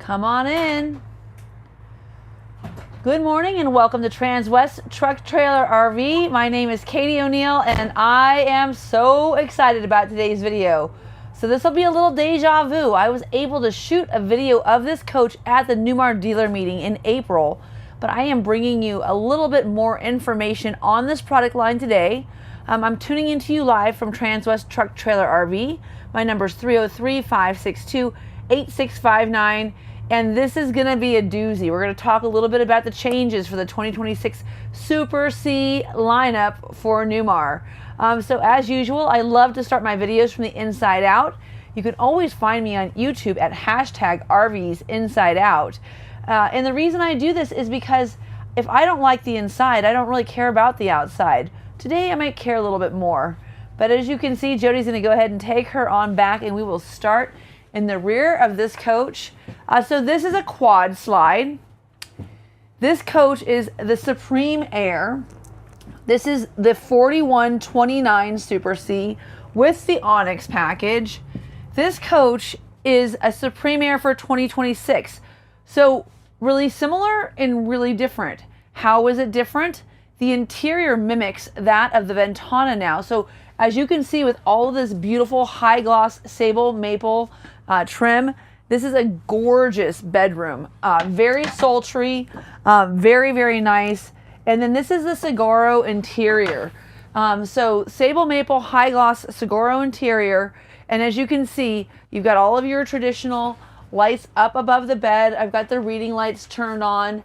Come on in. Good morning and welcome to Transwest Truck Trailer RV. My name is Katie O'Neill and I am so excited about today's video. So this will be a little deja vu. I was able to shoot a video of this coach at the Newmar dealer meeting in April, but I am bringing you a little bit more information on this product line today. I'm tuning into you live from Transwest Truck Trailer RV. My number is 303-562-8659. And this is going to be a doozy. We're going to talk a little bit about the changes for the 2026 Super C lineup for Newmar. So as usual, I love to start my videos from the inside out. You can always find me on YouTube at #RVsInsideOut. And the reason I do this is because if I don't like the inside, I don't really care about the outside. Today I might care a little bit more. But as you can see, Jody's going to go ahead and take her on back and we will start in the rear of this coach. So this is a quad slide. This coach is the Supreme Aire. This is the 4129 Super C with the Onyx package. This coach is a Supreme Aire for 2026. So really similar and really different. How is it different? The interior mimics that of the Ventana now. So as you can see with all of this beautiful high gloss sable maple trim, this is a gorgeous bedroom. Very sultry, very, very nice. And then this is the Saguaro interior. So sable maple high gloss Saguaro interior. And as you can see, you've got all of your traditional lights up above the bed. I've got the reading lights turned on.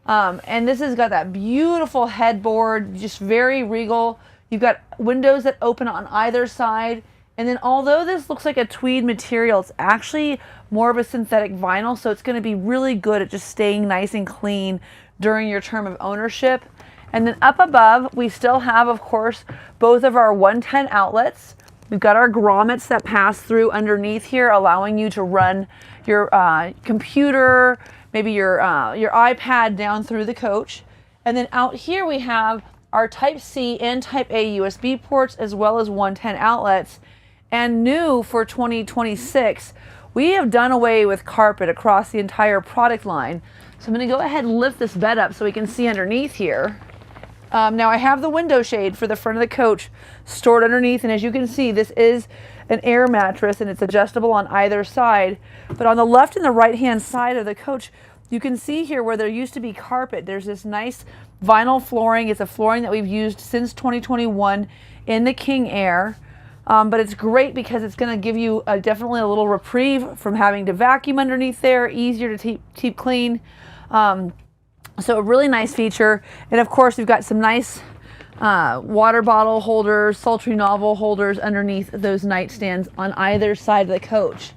And this has got that beautiful headboard, just very regal. You've got windows that open on either side. And then although this looks like a tweed material, it's actually more of a synthetic vinyl, so it's going to be really good at just staying nice and clean during your term of ownership. And then up above, we still have, of course, both of our 110 outlets. We've got our grommets that pass through underneath here, allowing you to run your computer, maybe your iPad down through the coach. And then out here we have our Type C and Type A USB ports, as well as 110 outlets. And new for 2026, we have done away with carpet across the entire product line. So I'm going to go ahead and lift this bed up so we can see underneath here. Now I have the window shade for the front of the coach stored underneath, and as you can see, this is an air mattress and it's adjustable on either side. But on the left and the right hand side of the coach, you can see here where there used to be carpet, there's this nice vinyl flooring. It's a flooring that we've used since 2021 in the King Air. But it's great because it's going to give you definitely a little reprieve from having to vacuum underneath there, easier to keep clean. So a really nice feature. And of course, we've got some nice water bottle holders, sultry novel holders underneath those nightstands on either side of the coach.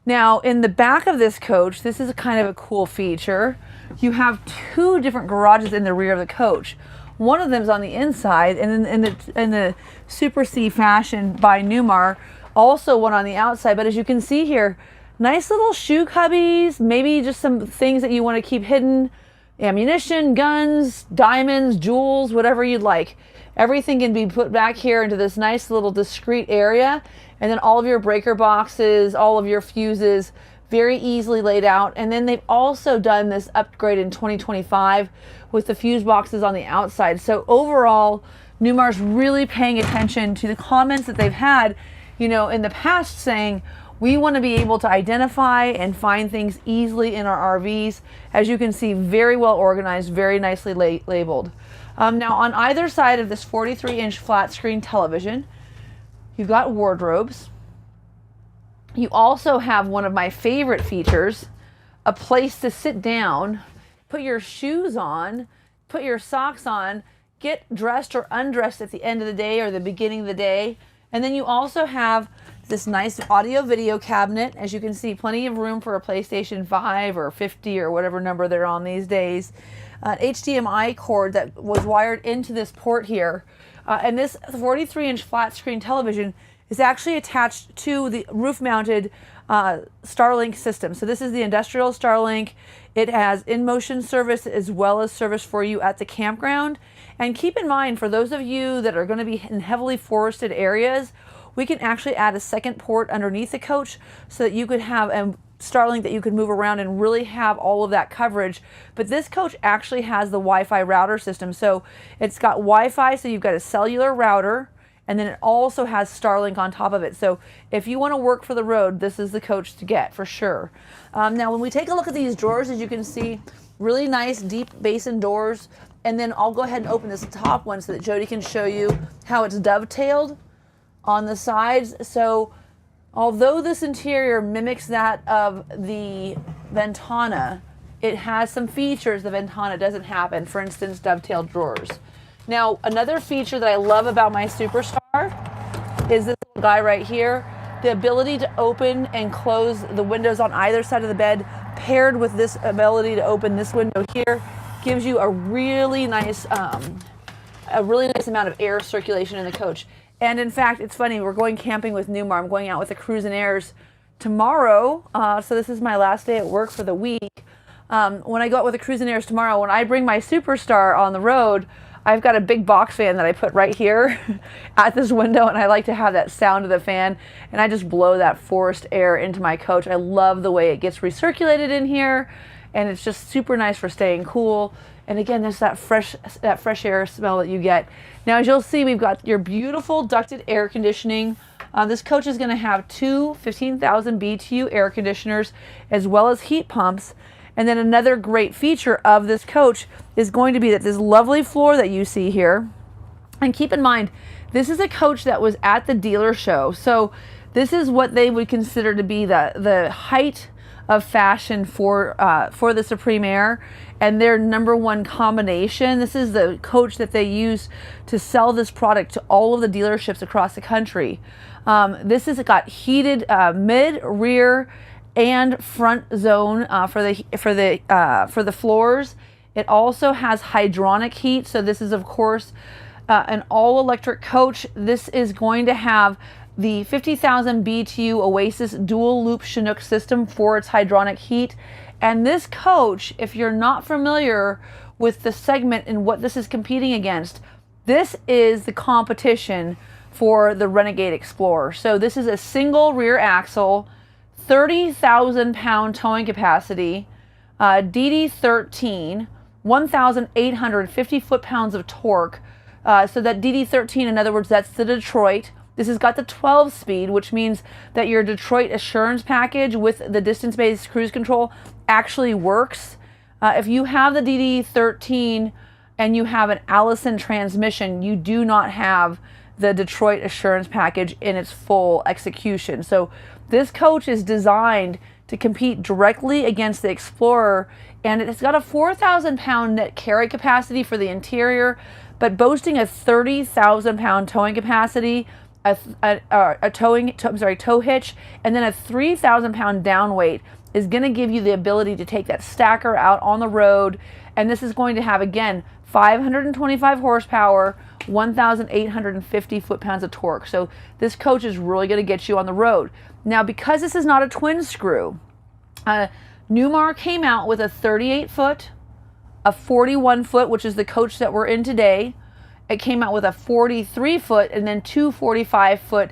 Now, in the back of this coach, this is kind of a cool feature. You have two different garages in the rear of the coach. One of them is on the inside, and in the Super C fashion by Newmar, also one on the outside. But as you can see here, nice little shoe cubbies, maybe just some things that you want to keep hidden, ammunition, guns, diamonds, jewels, whatever you'd like. Everything can be put back here into this nice little discreet area, and then all of your breaker boxes, all of your fuses, very easily laid out. And then they've also done this upgrade in 2025 with the fuse boxes on the outside. So overall, Newmar's really paying attention to the comments that they've had, in the past, saying we want to be able to identify and find things easily in our RVs. As you can see, very well organized, very nicely labeled. Now on either side of this 43-inch flat screen television, you've got wardrobes. You also have one of my favorite features, a place to sit down, put your shoes on, put your socks on, get dressed or undressed at the end of the day or the beginning of the day. And then you also have this nice audio video cabinet. As you can see, plenty of room for a PlayStation 5 or 50 or whatever number they're on these days. An HDMI cord that was wired into this port here. And this 43-inch flat screen television is actually attached to the roof-mounted Starlink system. So this is the industrial Starlink. It has in-motion service as well as service for you at the campground. And keep in mind, for those of you that are going to be in heavily forested areas, we can actually add a second port underneath the coach so that you could have Starlink that you can move around and really have all of that coverage. But this coach actually has the Wi-Fi router system. So it's got Wi-Fi, so you've got a cellular router, and then it also has Starlink on top of it. So if you want to work for the road, this is the coach to get for sure. Now when we take a look at these drawers, as you can see, really nice deep basin doors. And then I'll go ahead and open this top one so that Jody can show you how it's dovetailed on the sides. So although this interior mimics that of the Ventana, it has some features the Ventana doesn't have, and for instance, dovetailed drawers. Now, another feature that I love about my Superstar is this little guy right here. The ability to open and close the windows on either side of the bed, paired with this ability to open this window here, gives you a really nice amount of air circulation in the coach. And in fact, it's funny, we're going camping with Newmar. I'm going out with the Cruise and Airs tomorrow. So this is my last day at work for the week. When I go out with the Cruise and Airs tomorrow, when I bring my Superstar on the road, I've got a big box fan that I put right here at this window, and I like to have that sound of the fan, and I just blow that forced air into my coach. I love the way it gets recirculated in here, and it's just super nice for staying cool. And again, there's that fresh air smell that you get. Now, as you'll see, we've got your beautiful ducted air conditioning. This coach is going to have two 15,000 BTU air conditioners as well as heat pumps. And then another great feature of this coach is going to be that this lovely floor that you see here. And keep in mind, this is a coach that was at the dealer show. So this is what they would consider to be the height of fashion for the Supreme Aire and their #1 combination. This is the coach that they use to sell this product to all of the dealerships across the country. This has got heated mid, rear, and front zone for the floors. It also has hydronic heat. So this is of course an all-electric coach. This is going to have the 50,000 BTU Oasis dual loop Chinook system for its hydronic heat. And this coach, if you're not familiar with the segment and what this is competing against, this is the competition for the Renegade Explorer. So this is a single rear axle, 30,000 pound towing capacity, DD13, 1,850 foot-pounds of torque. So that DD13, in other words, that's the Detroit. This has got the 12 speed, which means that your Detroit Assurance package with the distance-based cruise control actually works. If you have the DD13 and you have an Allison transmission, you do not have the Detroit Assurance package in its full execution. So this coach is designed to compete directly against the Explorer, and it's got a 4,000 pound net carry capacity for the interior, but boasting a 30,000 pound towing capacity, a tow hitch, and then a 3,000 pound down weight is going to give you the ability to take that stacker out on the road. And this is going to have, again, 525 horsepower, 1,850 foot-pounds of torque. So this coach is really going to get you on the road. Now, because this is not a twin screw, Newmar came out with a 38 foot, a 41 foot, which is the coach that we're in today. It came out with a 43 foot and then two 45 foot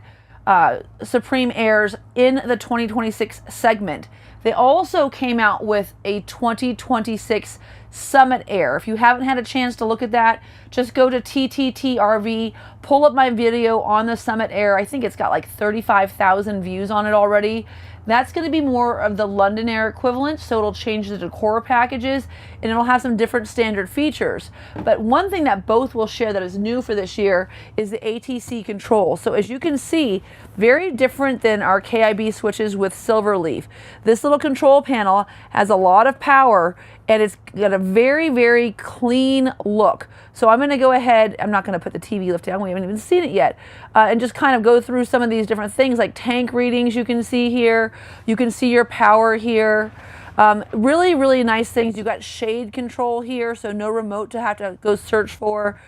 Supreme Aires in the 2026 segment. They also came out with a 2026 Summit Aire. If you haven't had a chance to look at that, just go to TTTRV, pull up my video on the Summit Aire. I think it's got like 35,000 views on it already. That's going to be more of the London Aire equivalent, so it'll change the decor packages and it'll have some different standard features. But one thing that both will share that is new for this year is the ATC control. So as you can see, very different than our KIB switches with Silverleaf. This little control panel has a lot of power and it's got a very, very clean look. So I'm going to go ahead, I'm not going to put the TV lift down, we haven't even seen it yet, and just kind of go through some of these different things like tank readings you can see here. You can see your power here. Really, really nice things. You've got shade control here, so no remote to have to go search for.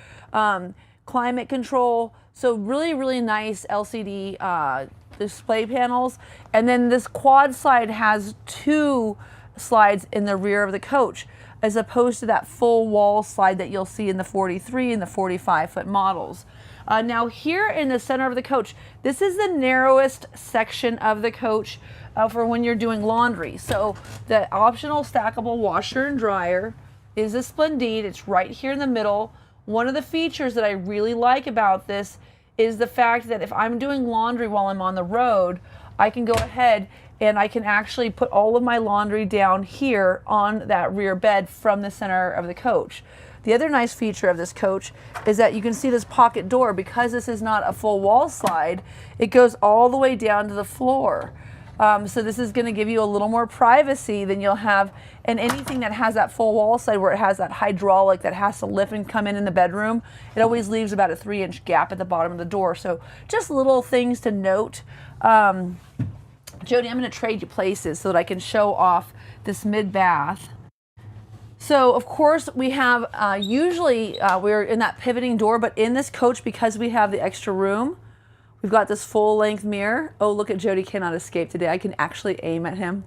Climate control, so really, really nice LCD display panels. And then this quad slide has two slides in the rear of the coach, as opposed to that full wall slide that you'll see in the 43 and the 45 foot models. Now here in the center of the coach, this is the narrowest section of the coach for when you're doing laundry. So the optional stackable washer and dryer is a Splendide. It's right here in the middle. One of the features that I really like about this is the fact that if I'm doing laundry while I'm on the road, I can go ahead and I can actually put all of my laundry down here on that rear bed from the center of the coach. The other nice feature of this coach is that you can see this pocket door. Because this is not a full wall slide, it goes all the way down to the floor. So this is going to give you a little more privacy than you'll have in anything that has that full wall slide where it has that hydraulic that has to lift and come in the bedroom. It always leaves about a 3-inch gap at the bottom of the door. So just little things to note. Jody, I'm going to trade you places so that I can show off this mid-bath. So of course we have, usually we're in that pivoting door, but in this coach, because we have the extra room, we've got this full length mirror. Oh, look at Jody cannot escape today. I can actually aim at him.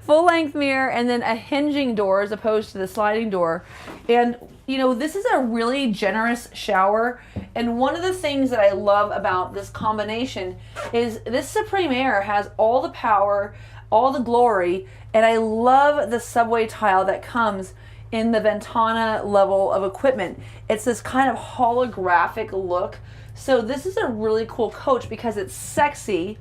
Full length mirror, and then a hinging door as opposed to the sliding door. And you know, this is a really generous shower. And one of the things that I love about this combination is this Supreme Aire has all the power, all the glory, and I love the subway tile that comes in the Ventana level of equipment. It's this kind of holographic look. So this is a really cool coach because it's sexy,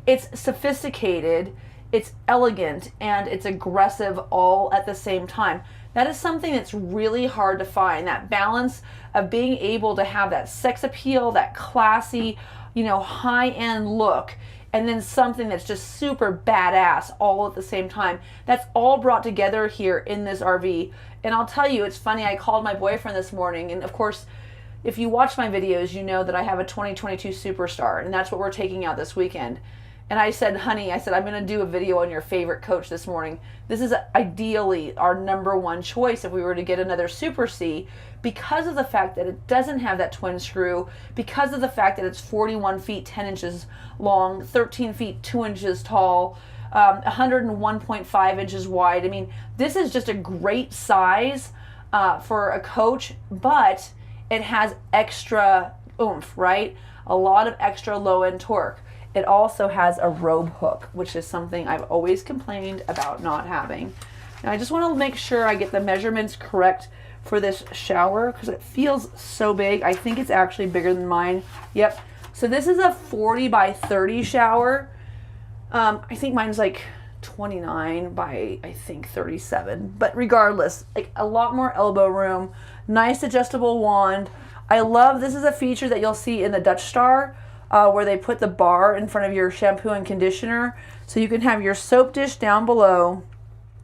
it's sophisticated, it's elegant, and it's aggressive all at the same time. That is something that's really hard to find, that balance of being able to have that sex appeal, that classy, you know, high-end look, and then something that's just super badass all at the same time. That's all brought together here in this RV. And I'll tell you, it's funny, I called my boyfriend this morning, and of course, if you watch my videos, you know that I have a 2022 Superstar, and that's what we're taking out this weekend. And I said, honey, I said, I'm going to do a video on your favorite coach this morning. This is ideally our #1 choice if we were to get another Super C, because of the fact that it doesn't have that twin screw, because of the fact that it's 41 feet 10 inches long, 13 feet 2 inches tall, 101.5 inches wide. I mean, this is just a great size for a coach, but it has extra oomph, right? A lot of extra low-end torque. It also has a robe hook, which is something I've always complained about not having. Now I just want to make sure I get the measurements correct for this shower because it feels so big. I think it's actually bigger than mine. Yep. So this is a 40 by 30 shower. I think mine's like 29 by I think 37. But regardless, like a lot more elbow room, nice adjustable wand. I love, this is a feature that you'll see in the Dutch Star, where they put the bar in front of your shampoo and conditioner. So you can have your soap dish down below.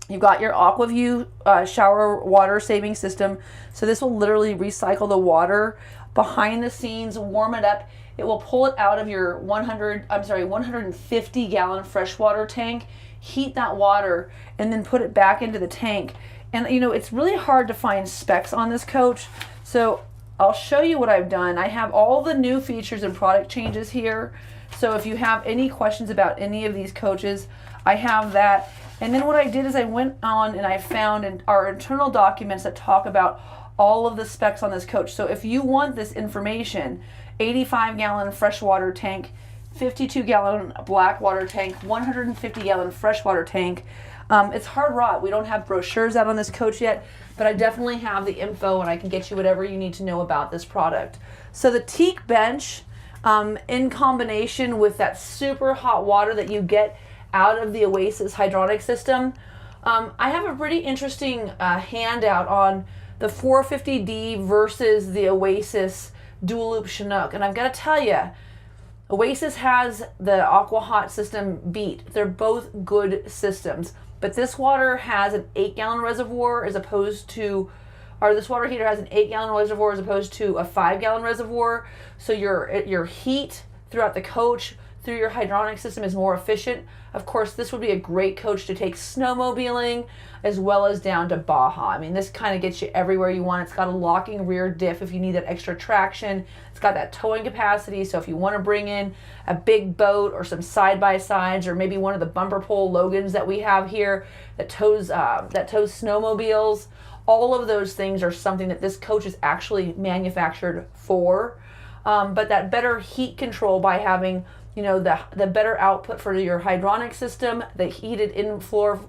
You've got your AquaView shower water saving system. So this will literally recycle the water behind the scenes, warm it up. It will pull it out of your 150 gallon freshwater tank, heat that water, and then put it back into the tank. And you know, it's really hard to find specs on this coach. So I'll show you what I've done. I have all the new features and product changes here. So if you have any questions about any of these coaches, I have that. And then what I did is I went on and I found in our internal documents that talk about all of the specs on this coach. So if you want this information, 85 gallon freshwater tank, 52 gallon black water tank, 150 gallon freshwater tank. It's hard rot. We don't have brochures out on this coach yet, but I definitely have the info and I can get you whatever you need to know about this product. So the teak bench, in combination with that super hot water that you get out of the Oasis hydronic system, I have a pretty interesting handout on the 450D versus the Oasis dual loop Chinook. And I've got to tell you, Oasis has the Aqua Hot system beat. They're both good systems. But this water has an 8-gallon reservoir as opposed to, or this water heater has an 8-gallon reservoir as opposed to a 5-gallon reservoir. So your heat throughout the coach, through your hydronic system is more efficient. Of course, this would be a great coach to take snowmobiling as well as down to Baja. I mean, this kind of gets you everywhere you want. It's got a locking rear diff if you need that extra traction. It's got that towing capacity, so if you want to bring in a big boat or some side-by-sides, or maybe one of the bumper pole Logans that we have here that tows snowmobiles, all of those things are something that this coach is actually manufactured for. But that better heat control by having, you know, the better output for your hydronic system, the heated in-floor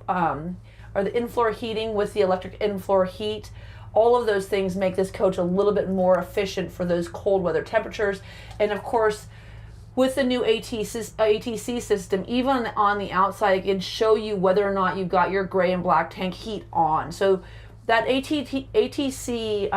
or the in-floor heating with the electric in-floor heat, all of those things make this coach a little bit more efficient for those cold weather temperatures. And of course, with the new ATC system, even on the outside, it can show you whether or not you've got your gray and black tank heat on. So that ATC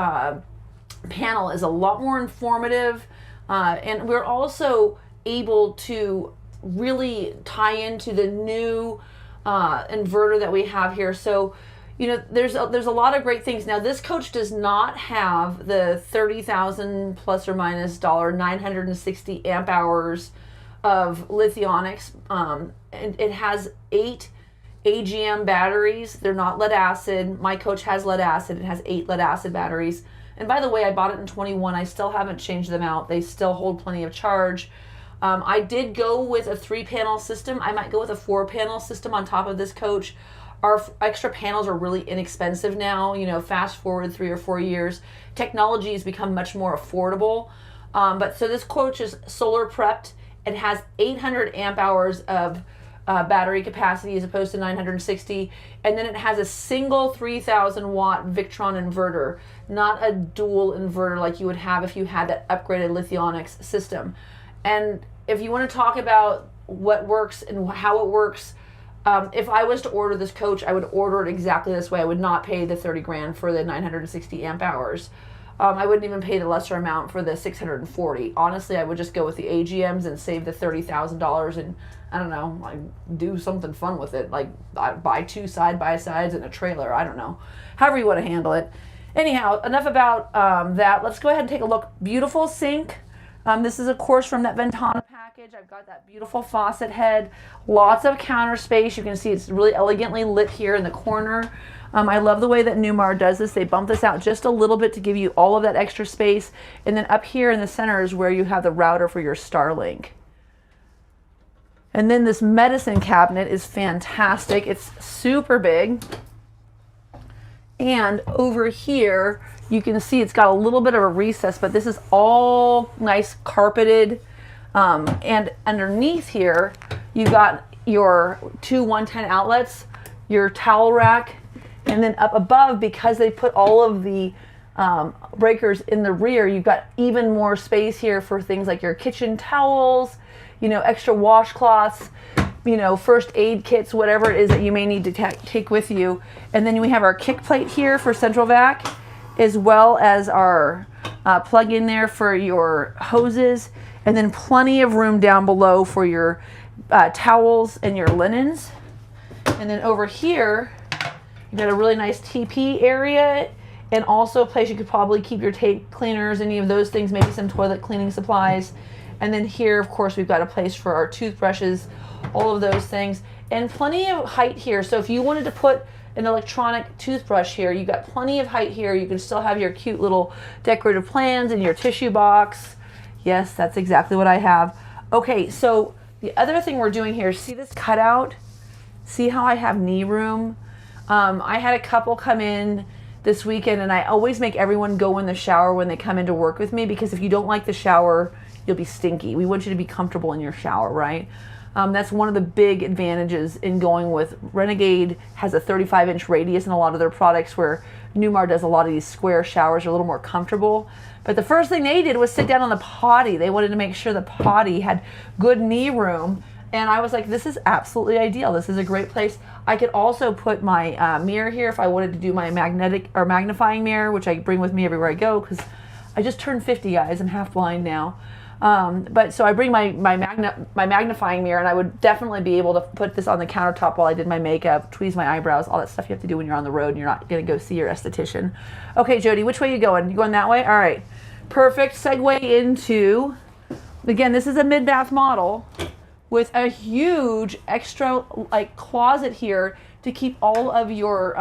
panel is a lot more informative, and we're also able to really tie into the new inverter that we have here. So, you know, there's a lot of great things. Now, this coach does not have the 30,000 plus or minus $ 960 amp hours of lithionics. And it has 8 AGM batteries. They're not lead acid. My coach has lead acid. It has 8 lead acid batteries. And by the way, I bought it in 21. I still haven't changed them out. They still hold plenty of charge. I did go with a 3-panel system. I might go with a 4-panel system on top of this coach. Our extra panels are really inexpensive now. You know, fast forward 3 or 4 years, technology has become much more affordable. But so this coach is solar prepped. It has 800 amp hours of battery capacity as opposed to 960, and then it has a single 3,000 watt Victron inverter, not a dual inverter like you would have if you had that upgraded lithionics system. And if you want to talk about what works and how it works, if I was to order this coach, I would order it exactly this way. I would not pay the 30 grand for the 960 amp hours. I wouldn't even pay the lesser amount for the 640. Honestly, I would just go with the AGMs and save the $30,000 and, I don't know, like do something fun with it. Like buy 2 side-by-sides and a trailer. I don't know. However you want to handle it. Anyhow, enough about that. Let's go ahead and take a look. Beautiful sink. This is, of course, from that Ventana package. I've got that beautiful faucet head. Lots of counter space. You can see it's really elegantly lit here in the corner. I love the way that Newmar does this. They bump this out just a little bit to give you all of that extra space. And then up here in the center is where you have the router for your Starlink. And then this medicine cabinet is fantastic. It's super big. And over here, you can see it's got a little bit of a recess, but this is all nice carpeted. And underneath here, you got your 2 110 outlets, your towel rack, and then up above, because they put all of the breakers in the rear, you've got even more space here for things like your kitchen towels, you know, extra washcloths, you know, first aid kits, whatever it is that you may need to take with you. And then we have our kick plate here for central vac, as well as our plug in there for your hoses, and then plenty of room down below for your towels and your linens. And then over here, you got a really nice TP area, and also a place you could probably keep your tape cleaners, any of those things, maybe some toilet cleaning supplies. And then here, of course, we've got a place for our toothbrushes, all of those things, and plenty of height here. So if you wanted to put an electronic toothbrush here, you got plenty of height here. You can still have your cute little decorative plants in your tissue box. Yes, that's exactly what I have. Okay, so the other thing we're doing here, see this cutout? See how I have knee room? I had a couple come in this weekend, and I always make everyone go in the shower when they come in to work with me, because if you don't like the shower, you'll be stinky. We want you to be comfortable in your shower, right? That's one of the big advantages in going with Renegade. Has a 35-inch radius in a lot of their products, where Newmar does a lot of these square showers are a little more comfortable. But the first thing they did was sit down on the potty. They wanted to make sure the potty had good knee room. And I was like, this is absolutely ideal. This is a great place. I could also put my mirror here if I wanted to do my magnetic or magnifying mirror, which I bring with me everywhere I go, because I just turned 50, guys. I'm half blind now. But so I bring my magnifying mirror, and I would definitely be able to put this on the countertop while I did my makeup, tweeze my eyebrows, all that stuff you have to do when you're on the road and you're not going to go see your esthetician. Okay, Jody, which way are you going? You going that way? All right. Perfect segue into, again, this is a mid-bath model. with a huge extra like closet here to keep all of your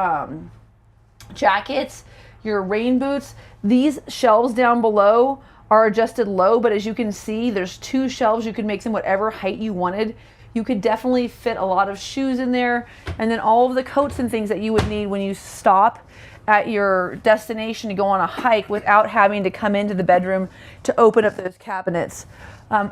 jackets, your rain boots. These shelves down below are adjusted low, but as you can see, there's 2 shelves. You can make them whatever height you wanted. You could definitely fit a lot of shoes in there, and then all of the coats and things that you would need when you stop at your destination to go on a hike without having to come into the bedroom to open up those cabinets.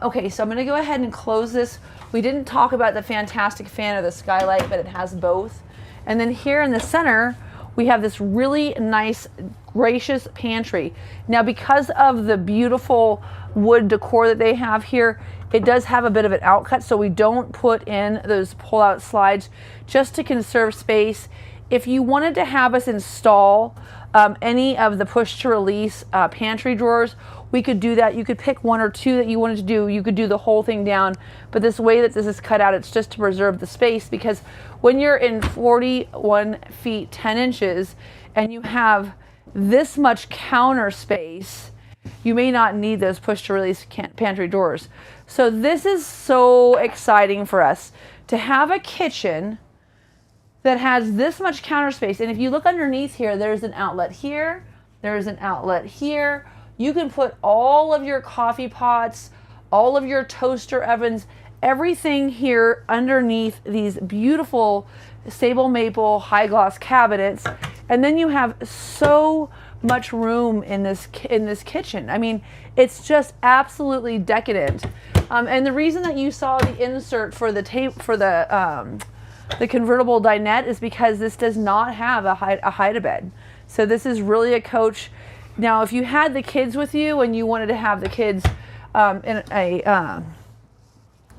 Okay, so I'm gonna go ahead and close this. We didn't talk about the fantastic fan or the skylight, but it has both. And then here in the center, we have this really nice, gracious pantry. Now, because of the beautiful wood decor that they have here, it does have a bit of an outcut, so we don't put in those pull-out slides just to conserve space. If you wanted to have us install any of the push-to-release pantry drawers, we could do that. You could pick 1 or 2 that you wanted to do. You could do the whole thing down, but this way that this is cut out, it's just to preserve the space, because when you're in 41 feet 10 inches and you have this much counter space, you may not need those push-to-release pantry doors. So this is so exciting for us to have a kitchen that has this much counter space. And if you look underneath here, there's an outlet here, there's an outlet here. You can put all of your coffee pots, all of your toaster ovens, everything here underneath these beautiful sable maple high gloss cabinets. And then you have so much room in this kitchen. I mean, it's just absolutely decadent. And the reason that you saw the insert for the the convertible dinette is because this does not have a hide-a-bed. So this is really a coach. Now, if you had the kids with you and you wanted to have the kids in a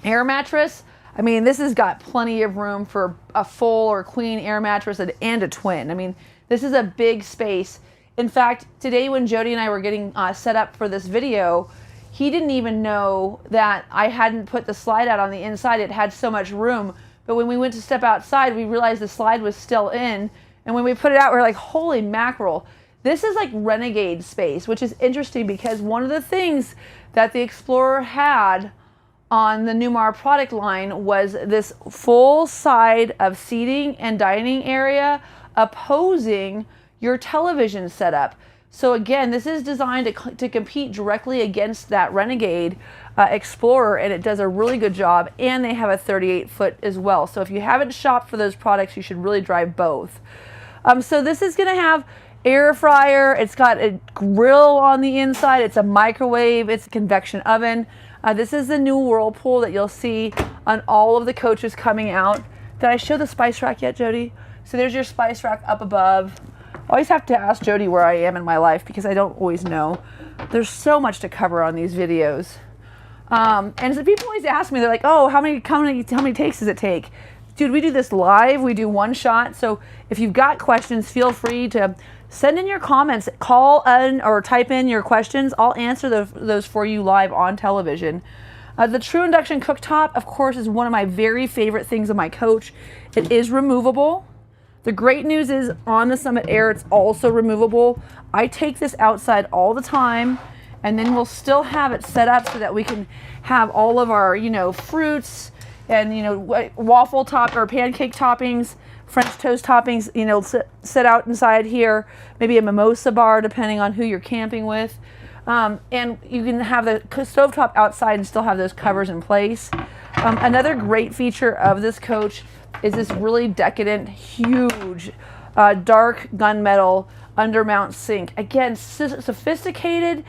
air mattress, I mean, this has got plenty of room for a full or queen air mattress and a twin. I mean, this is a big space. In fact, today when Jody and I were getting set up for this video, he didn't even know that I hadn't put the slide out on the inside. It had so much room. But when we went to step outside, we realized the slide was still in. And when we put it out, we were like, holy mackerel. This is like renegade space, which is interesting because one of the things that the Explorer had on the Newmar product line was this full side of seating and dining area opposing your television setup. So again, this is designed to compete directly against that Renegade Explorer, and it does a really good job, and they have a 38-foot as well. So if you haven't shopped for those products, you should really drive both. So this is gonna have air fryer, it's got a grill on the inside, it's a microwave, it's a convection oven. This is the new Whirlpool that you'll see on all of the coaches coming out. Did I show the spice rack yet, Jody? So there's your spice rack up above. I always have to ask Jody where I am in my life because I don't always know. There's so much to cover on these videos. And so people always ask me, they're like, oh, how many takes does it take? Dude, we do this live, we do one shot. So if you've got questions, feel free to send in your comments, call in or type in your questions. I'll answer those for you live on television. The True Induction Cooktop, of course, is one of my very favorite things on my coach. It is removable. The great news is on the Summit Aire, it's also removable. I take this outside all the time, and then we'll still have it set up so that we can have all of our, fruits and, waffle top or pancake toppings, French toast toppings, set out inside here, maybe a mimosa bar, depending on who you're camping with. And you can have the stovetop outside and still have those covers in place. Another great feature of this coach is this really decadent, huge, dark gunmetal undermount sink. Again, sophisticated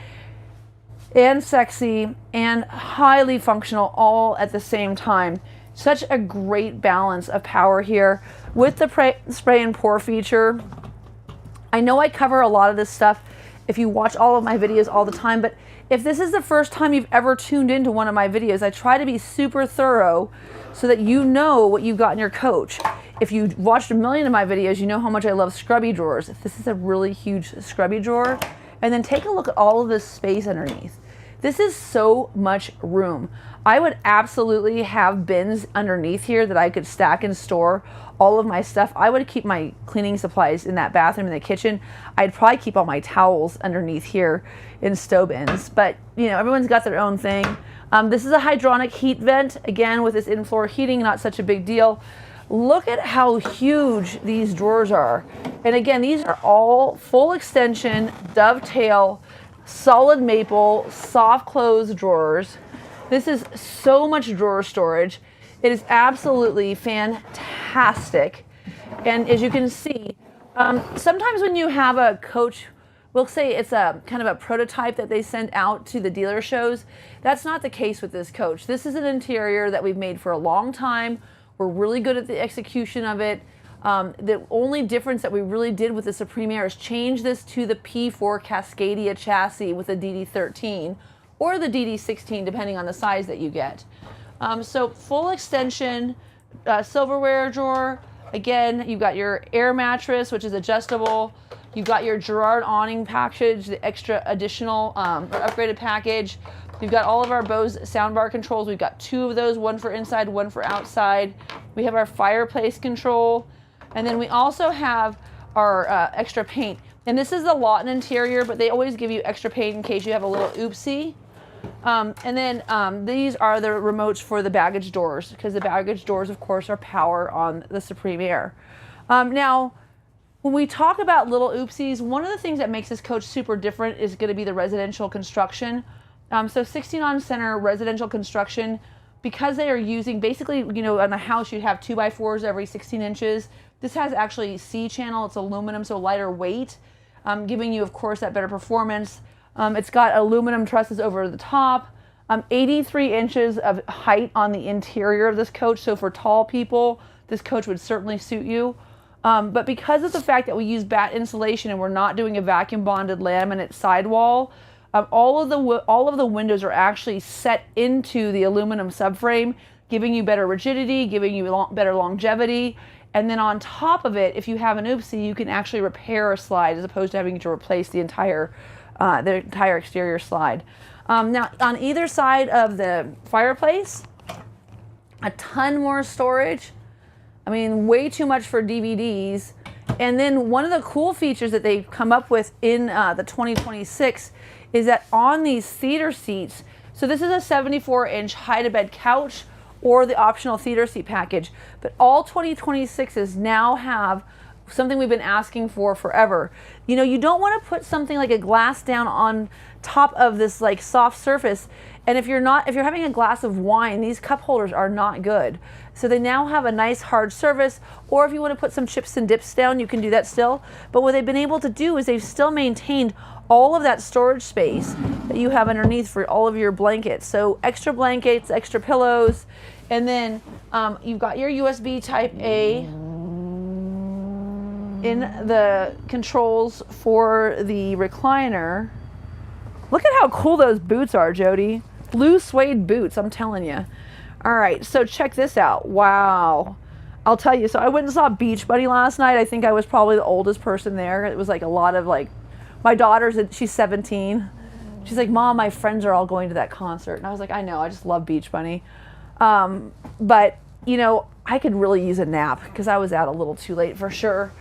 and sexy and highly functional all at the same time. Such a great balance of power here with the spray and pour feature. I know I cover a lot of this stuff if you watch all of my videos all the time, but if this is the first time you've ever tuned into one of my videos, I try to be super thorough so that you know what you've got in your coach. If you've watched a million of my videos, you know how much I love scrubby drawers. This is a really huge scrubby drawer. And then take a look at all of this space underneath. This is so much room. I would absolutely have bins underneath here that I could stack and store all of my stuff. I would keep my cleaning supplies in that bathroom, in the kitchen. I'd probably keep all my towels underneath here in stow bins, but you know, everyone's got their own thing. This is a hydronic heat vent. Again, with this in-floor heating, not such a big deal. Look at how huge these drawers are. And again, these are all full extension, dovetail, solid maple, soft close drawers. This is so much drawer storage. It is absolutely fantastic. And as you can see, sometimes when you have a coach, we'll say it's a kind of a prototype that they send out to the dealer shows. That's not the case with this coach. This is an interior that we've made for a long time. We're really good at the execution of it. The only difference that we really did with the Supreme Aire is change this to the P4 Cascadia chassis with the DD13 or the DD16, depending on the size that you get. So full extension, silverware drawer. Again, you've got your air mattress, which is adjustable. You've got your Girard awning package, the extra additional or upgraded package. We've got all of our Bose soundbar controls. We've got 2 of those, one for inside, one for outside. We have our fireplace control. And then we also have our extra paint. And this is the Lawton interior, but they always give you extra paint in case you have a little oopsie. And then these are the remotes for the baggage doors, because the baggage doors, of course, are power on the Supreme Aire. Now, when we talk about little oopsies, one of the things that makes this coach super different is going to be the residential construction. So 16 on center residential construction, because they are using basically, you know, on the house you'd have 2x4s every 16 inches. This has actually C channel. It's aluminum, so lighter weight, giving you, of course, that better performance. It's got aluminum trusses over the top, 83 inches of height on the interior of this coach. So for tall people, this coach would certainly suit you. But because of the fact that we use batt insulation and we're not doing a vacuum bonded laminate sidewall, all of the windows are actually set into the aluminum subframe, giving you better rigidity, giving you better longevity. And then on top of it, if you have an oopsie, you can actually repair a slide as opposed to having to replace the entire exterior slide. Now, on either side of the fireplace, a ton more storage. I mean, way too much for DVDs. And then one of the cool features that they've come up with in the 2026 is that on these theater seats, so this is a 74-inch hide-to-bed couch or the optional theater seat package, but all 2026s now have something we've been asking for forever. You know, you don't want to put something like a glass down on top of this like soft surface, and if you're having a glass of wine, these cup holders are not good. So they now have a nice hard surface, or if you want to put some chips and dips down, you can do that still. But what they've been able to do is they've still maintained all of that storage space that you have underneath for all of your blankets. So extra blankets, extra pillows, and then you've got your USB type A in the controls for the recliner. Look at how cool those boots are, Jody. Blue suede boots, I'm telling you. All right, so check this out. Wow. I'll tell you, so I went and saw Beachbody last night. I think I was probably the oldest person there. It was like a lot of like, my daughter's, she's 17. She's like, Mom, my friends are all going to that concert. And I was like, I know, I just love Beachbody. But, you know, I could really use a nap because I was out a little too late for sure.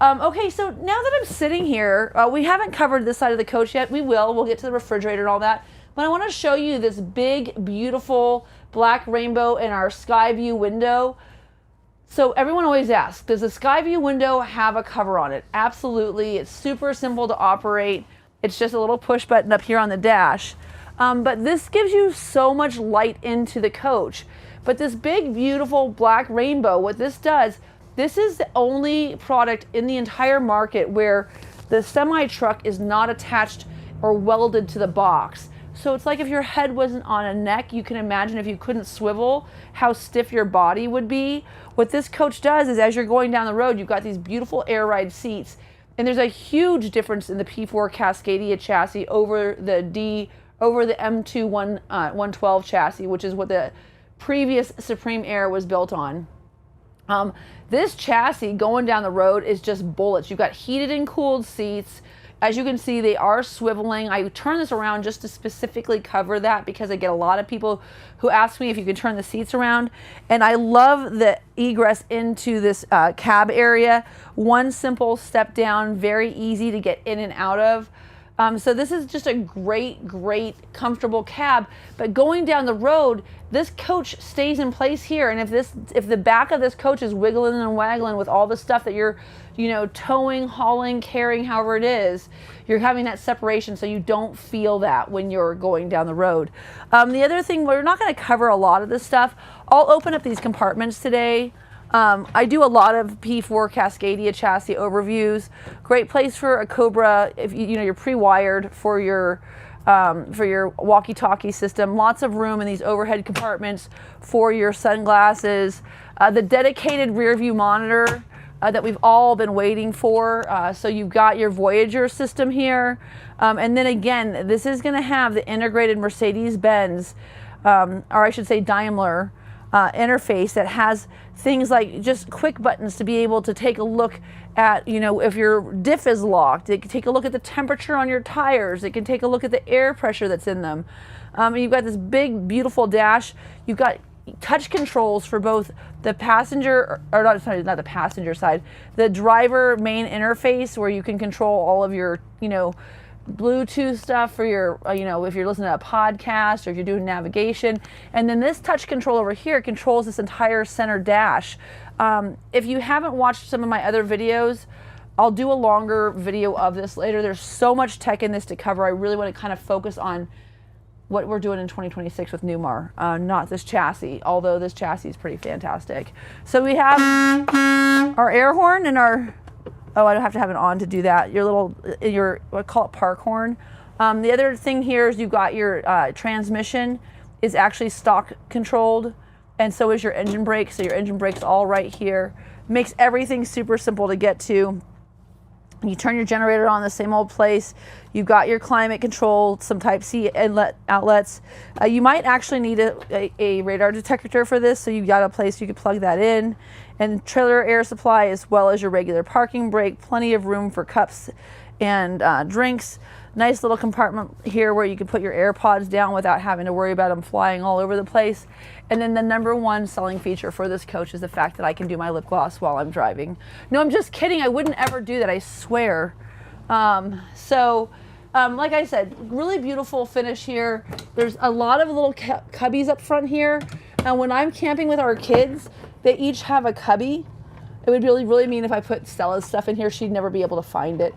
Okay, so now that I'm sitting here, we haven't covered this side of the coach yet. We will. We'll get to the refrigerator and all that. But I want to show you this big, beautiful black rainbow in our sky view window. So everyone always asks, does the sky view window have a cover on it? Absolutely. It's super simple to operate. It's just a little push button up here on the dash. But this gives you so much light into the coach. But this big, beautiful black rainbow, what this does, this is the only product in the entire market where the semi-truck is not attached or welded to the box. So it's like if your head wasn't on a neck, you can imagine if you couldn't swivel, how stiff your body would be. What this coach does is as you're going down the road, you've got these beautiful air ride seats. And there's a huge difference in the P4 Cascadia chassis over the M2 112 chassis, which is what the previous Supreme Aire was built on. This chassis going down the road is just bullets. You've got heated and cooled seats. As you can see, they are swiveling. I turn this around just to specifically cover that because I get a lot of people who ask me if you can turn the seats around. And I love the egress into this cab area. One simple step down, very easy to get in and out of. So this is just a great, great, comfortable cab. But going down the road, this coach stays in place here. And if the back of this coach is wiggling and waggling with all the stuff that you're, you know, towing, hauling, carrying, however it is, you're having that separation so you don't feel that when you're going down the road. The other thing, we're not going to cover a lot of this stuff. I'll open up these compartments today. I do a lot of P4 Cascadia chassis overviews. Great place for a Cobra if you know you're pre-wired for your walkie-talkie system. Lots of room in these overhead compartments for your sunglasses. The dedicated rear view monitor that we've all been waiting for. So you've got your Voyager system here. And then again, this is going to have the integrated Mercedes-Benz, or I should say Daimler, interface that has things like just quick buttons to be able to take a look at, you know, if your diff is locked. It can take a look at the temperature on your tires. It can take a look at the air pressure that's in them. And you've got this big, beautiful dash. You've got touch controls for both the passenger, or not, sorry, not the passenger side, the driver main interface where you can control all of your, you know, Bluetooth stuff for your, you know, if you're listening to a podcast or if you're doing navigation. And then this touch control over here controls this entire center dash. If you haven't watched some of my other videos, I'll do a longer video of this later. There's so much tech in this to cover. I really want to kind of focus on what we're doing in 2026 with Newmar, not this chassis, although this chassis is pretty fantastic. So we have our air horn and our, oh, I don't have to have it on to do that. Your I call it park horn. The other thing here is you've got your transmission is actually stock controlled, and so is your engine brake. So your engine brake's all right here. Makes everything super simple to get to. You turn your generator on the same old place. You've got your climate control, some Type-C inlet outlets. You might actually need a radar detector for this, so you've got a place you could plug that in. And trailer air supply as well as your regular parking brake. Plenty of room for cups and drinks. Nice little compartment here where you can put your AirPods down without having to worry about them flying all over the place. And then the like selling feature for this coach is the fact that I can do my lip gloss while I'm driving. No, I'm just kidding. I wouldn't ever do that, I swear. Like I said, really beautiful finish here. There's a lot of little cubbies up front here. And when I'm camping with our kids, they each have a cubby. It would really mean if I put Stella's stuff in here, she'd never be able to find it.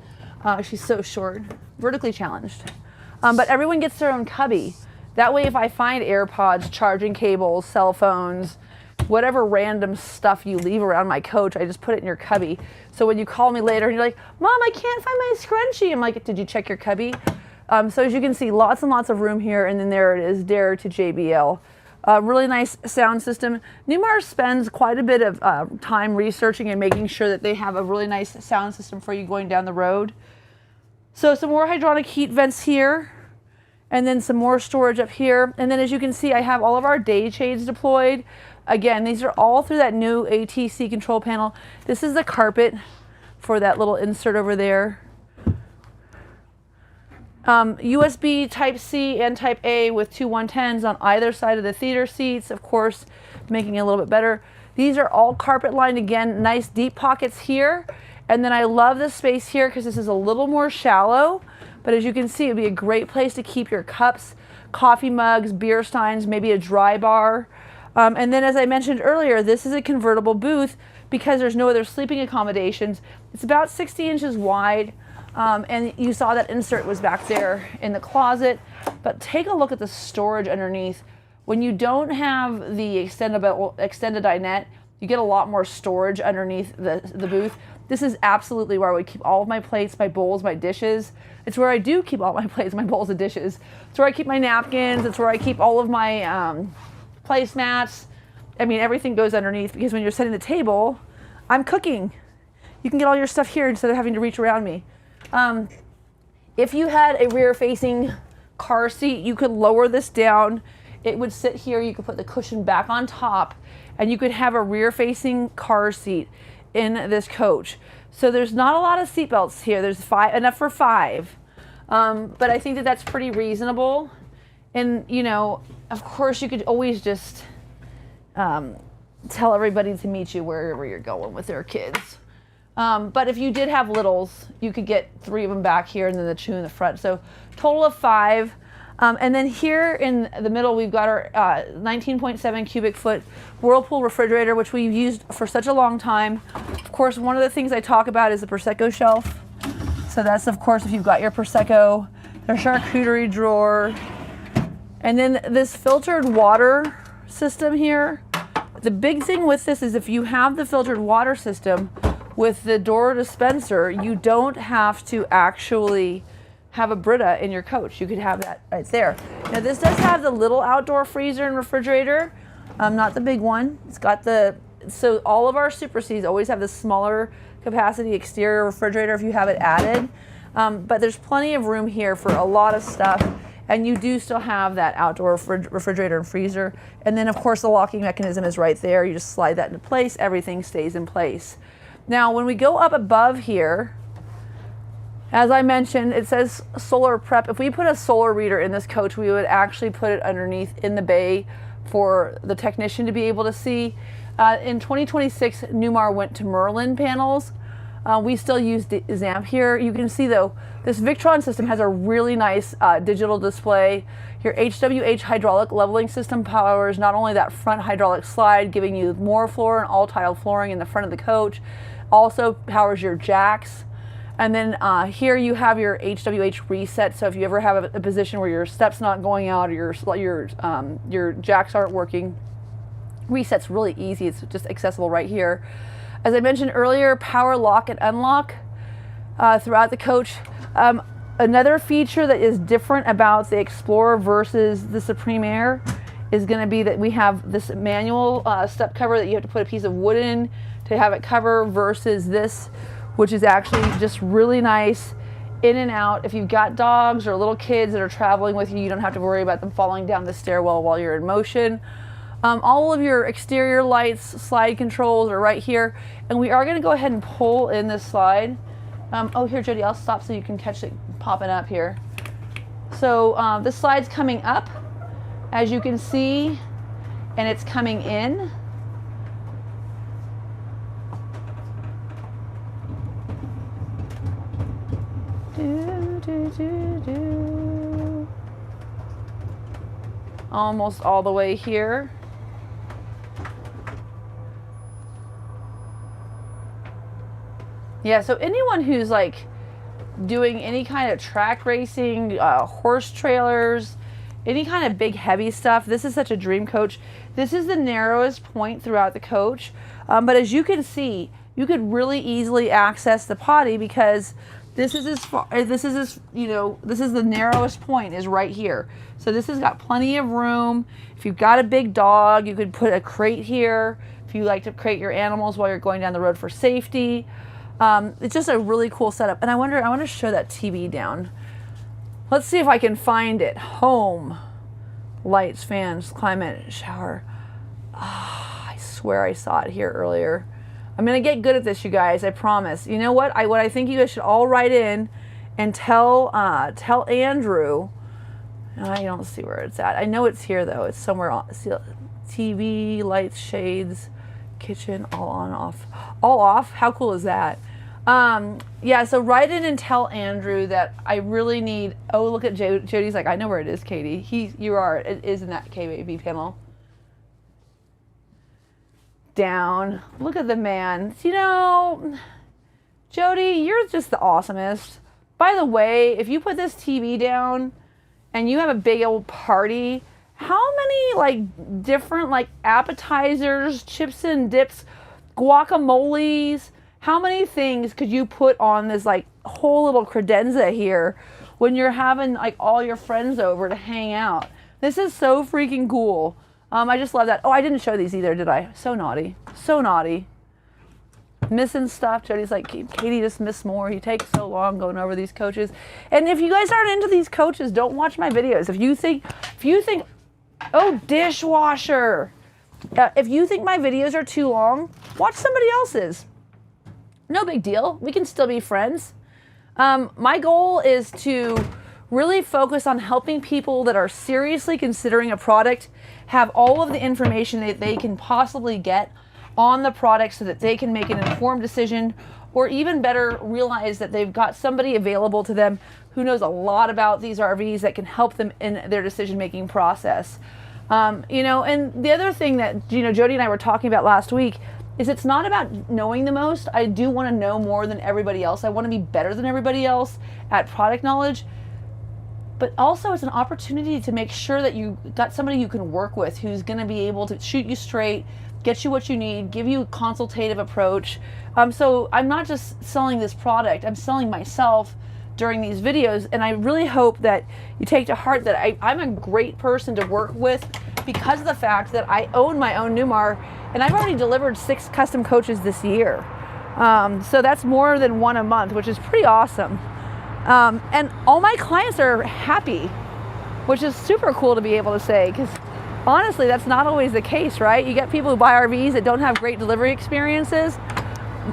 She's so short, vertically challenged. But everyone gets their own cubby. That way, if I find AirPods, charging cables, cell phones, whatever random stuff you leave around my coach, I just put it in your cubby. So when you call me later and you're like, Mom, I can't find my scrunchie. I'm like, did you check your cubby? So as you can see, lots and lots of room here. And then there it is, Dare to JBL. Really nice sound system. Newmar spends quite a bit of time researching and making sure that they have a really nice sound system for you going down the road. So some more hydronic heat vents here, and then some more storage up here. And then as you can see, I have all of our day shades deployed. Again, these are all through that new ATC control panel. This is the carpet for that little insert over there. USB Type-C and Type-A with two 110s on either side of the theater seats, of course, making it a little bit better. These are all carpet lined again, nice deep pockets here. And then I love the space here because this is a little more shallow, but as you can see, it'd be a great place to keep your cups, coffee mugs, beer steins, maybe a dry bar. And then as I mentioned earlier, this is a convertible booth because there's no other sleeping accommodations. It's about 60 inches wide. And you saw that insert was back there in the closet, but take a look at the storage underneath. When you don't have the extended dinette, you get a lot more storage underneath the booth. This is absolutely where I would keep all of my plates, my bowls, my dishes. It's where I do keep all my plates, my bowls, and dishes. It's where I keep my napkins. It's where I keep all of my placemats. I mean, everything goes underneath because when you're setting the table, I'm cooking. You can get all your stuff here instead of having to reach around me. If you had a rear-facing car seat, you could lower this down. It would sit here. You could put the cushion back on top, and you could have a rear-facing car seat. in this coach. So there's not a lot of seat belts here. There's enough for 5. But I think that that's pretty reasonable. And, you know, of course you could always just tell everybody to meet you wherever you're going with their kids. But if you did have littles, you could get 3 of them back here and then the 2 in the front. So total of 5. And then here in the middle, we've got our 19.7 cubic foot Whirlpool refrigerator, which we've used for such a long time. Of course, one of the things I talk about is the Prosecco shelf. So that's, of course, if you've got your Prosecco, their charcuterie drawer. And then this filtered water system here. The big thing with this is if you have the filtered water system with the door dispenser, you don't have to actually have a Brita in your coach. You could have that right there. Now this does have the little outdoor freezer and refrigerator, not the big one. It's got so all of our Super Cs always have the smaller capacity exterior refrigerator if you have it added. But there's plenty of room here for a lot of stuff, and you do still have that outdoor refrigerator and freezer. And then of course the locking mechanism is right there. You just slide that into place, everything stays in place. Now when we go up above here, as I mentioned, it says solar prep. If we put a solar reader in this coach, we would actually put it underneath in the bay for the technician to be able to see. In 2026, Newmar went to Merlin panels. We still use ZAMP here. You can see though, this Victron system has a really nice digital display. Your HWH hydraulic leveling system powers not only that front hydraulic slide, giving you more floor and all tile flooring in the front of the coach, also powers your jacks. And then here you have your HWH reset. So if you ever have a position where your step's not going out or your jacks aren't working, reset's really easy. It's just accessible right here. As I mentioned earlier, power lock and unlock throughout the coach. Another feature that is different about the Explorer versus the Supreme Aire is going to be that we have this manual step cover that you have to put a piece of wood in to have it cover versus this, which is actually just really nice in and out. If you've got dogs or little kids that are traveling with you, you don't have to worry about them falling down the stairwell while you're in motion. All of your exterior lights, slide controls are right here. And we are gonna go ahead and pull in this slide. Oh, here, Jody, I'll stop so you can catch it popping up here. So this slide's coming up, as you can see, and it's coming in. Almost all the way here. Yeah, so anyone who's like doing any kind of track racing, horse trailers, any kind of big heavy stuff, this is such a dream coach. This is the narrowest point throughout the coach, but as you can see, you could really easily access the potty because this is as far, this is the narrowest point is right here. So this has got plenty of room. If you've got a big dog, you could put a crate here. If you like to crate your animals while you're going down the road for safety. It's just a really cool setup. And I want to show that TV down. Let's see if I can find it. Home, lights, fans, climate, shower. I swear I saw it here earlier. I'm gonna get good at this, you guys, I promise. You know what? What I think you guys should all write in and tell Andrew. I don't see where it's at. I know it's here though. It's somewhere on. See, TV, lights, shades, kitchen, all on, off. All off? How cool is that? Yeah, so write in and tell Andrew that I really need. Oh, look at Jody's like, I know where it is, Katie. It is in that KBB panel. Down. Look at the man. You know, Jody, you're just the awesomest. By the way, if you put this TV down and you have a big old party, how many like different like appetizers, chips and dips, guacamoles, how many things could you put on this like whole little credenza here when you're having like all your friends over to hang out? This is so freaking cool. I just love that. Oh, I didn't show these either, did I? So naughty. So naughty. Missing stuff. Jody's like, Katie, just miss more. You take so long going over these coaches. And if you guys aren't into these coaches, don't watch my videos. If you think, oh, dishwasher. If you think my videos are too long, watch somebody else's. no big deal. We can still be friends. My goal is to really focus on helping people that are seriously considering a product have all of the information that they can possibly get on the product so that they can make an informed decision, or even better, realize that they've got somebody available to them who knows a lot about these RVs that can help them in their decision-making process. You know, and the other thing that, you know, Jody and I were talking about last week is it's not about knowing the most. I do want to know more than everybody else. I want to be better than everybody else at product knowledge. But also it's an opportunity to make sure that you got somebody you can work with who's going to be able to shoot you straight, get you what you need, give you a consultative approach. So I'm not just selling this product, I'm selling myself during these videos, and I really hope that you take to heart that I'm a great person to work with because of the fact that I own my own Newmar, and I've already delivered 6 custom coaches this year. So that's more than one a month, which is pretty awesome. And all my clients are happy, which is super cool to be able to say, because honestly, that's not always the case, right? You get people who buy RVs that don't have great delivery experiences.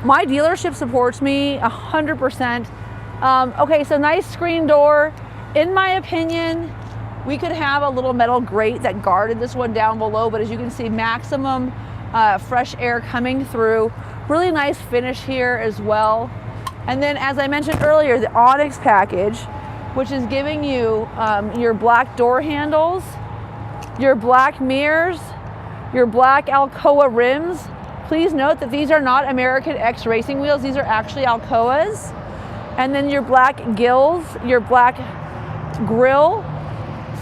My dealership supports me 100%. Okay, so nice screen door. In my opinion, we could have a little metal grate that guarded this one down below, but as you can see, maximum fresh air coming through. Really nice finish here as well. And then, as I mentioned earlier, the Onyx package, which is giving you your black door handles, your black mirrors, your black Alcoa rims. Please note that these are not American X racing wheels. These are actually Alcoas. And then your black gills, your black grill.